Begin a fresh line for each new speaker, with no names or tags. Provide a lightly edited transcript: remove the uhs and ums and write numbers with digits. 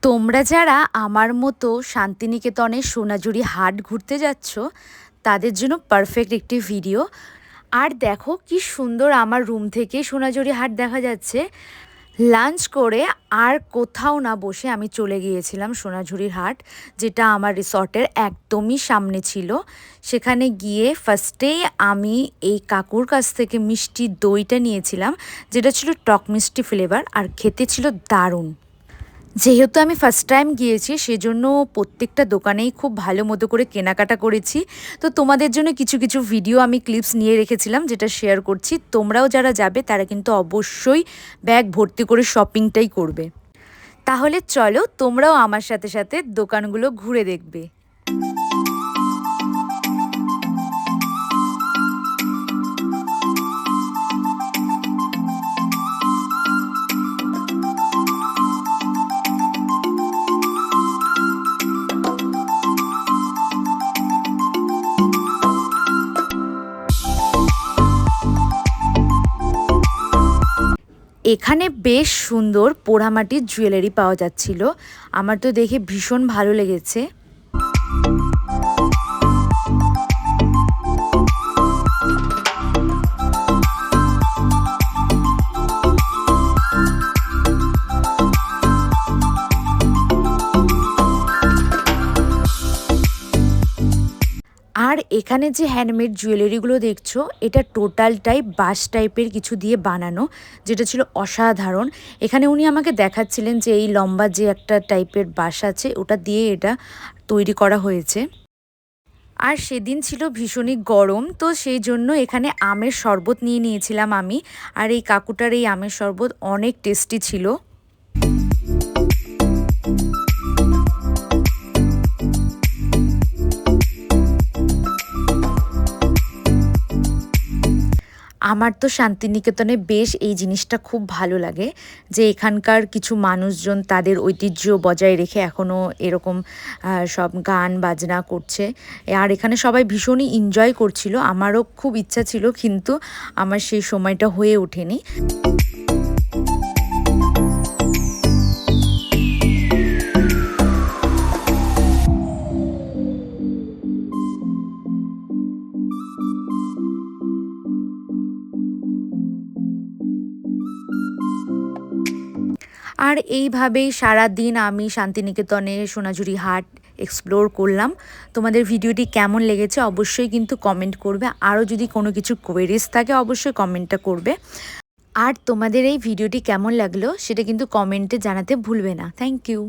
তোমরা যারা আমার মতো শান্তিনিকেতনের সোনাঝুরি হাট ঘুরতে যাচ্ছ তাদের জন্য পারফেক্ট একটি ভিডিও। আর দেখো কি সুন্দর আমার রুম থেকে সোনাঝুরি হাট দেখা যাচ্ছে। লাঞ্চ করে আর কোথাও না বসে আমি চলে গিয়েছিলাম সোনাঝুরির হাট, যেটা আমার রিসর্টের একদমই সামনে ছিল। সেখানে গিয়ে ফার্স্টেই আমি এই কাকুর কাছ থেকে মিষ্টি দইটা নিয়েছিলাম, যেটা ছিল টক মিষ্টি ফ্লেভার আর খেতে ছিল দারুণ। যেহেতু আমি ফার্স্ট টাইম গিয়েছি সেজন্য প্রত্যেকটা দোকানেই খুব ভালো মতো করে কেনাকাটা করেছি। তো তোমাদের জন্য কিছু কিছু ভিডিও আমি ক্লিপস নিয়ে রেখেছিলাম, যেটা শেয়ার করছি। তোমরাও যারা যাবে তারা কিন্তু অবশ্যই ব্যাগ ভর্তি করে শপিংটাই করবে। তাহলে চলো তোমরাও আমার সাথে সাথে দোকানগুলো ঘুরে দেখবে। এখানে বেশ সুন্দর পোড়ামাটির জুয়েলারি পাওয়া যাচ্ছিল। আমার তো দেখে ভীষণ ভালো লেগেছে। আর এখানে যে হ্যান্ডমেড জুয়েলারিগুলো দেখছো, এটা টোটালটাই বাঁশ টাইপের কিছু দিয়ে বানানো, যেটা ছিল অসাধারণ। এখানে উনি আমাকে দেখাচ্ছিলেন যে এই লম্বা যে একটা টাইপের বাঁশ আছে ওটা দিয়ে এটা তৈরি করা হয়েছে। আর সেদিন ছিল ভীষণই গরম, তো সেই জন্য এখানে আমের শরবত নিয়ে নিয়েছিলাম আমি। আর এই কাকুটার এই আমের শরবত অনেক টেস্টি ছিল। আমার তো শান্তিনিকেতনে বেশ এই জিনিসটা খুব ভালো লাগে যে এখানকার কিছু মানুষজন তাদের ঐতিহ্য বজায় রেখে এখনও এরকম সব গান বাজনা করছে। আর এখানে সবাই ভীষণই এনজয় করছিল। আমারও খুব ইচ্ছা ছিল, কিন্তু আমার সেই সময়টা হয়ে ওঠেনি। আর এইভাবেই সারাদিন আমি শান্তিনিকেতনে সোনাঝুরি হাট এক্সপ্লোর করলাম। তোমাদের ভিডিওটি কেমন লেগেছে অবশ্যই কিন্তু কমেন্ট করবে। আরও যদি কোনো কিছু কোয়েরিজ থাকে অবশ্যই কমেন্টটা করবে। আর তোমাদের এই ভিডিওটি কেমন লাগলো সেটা কিন্তু কমেন্টে জানাতে ভুলবে না। Thank you.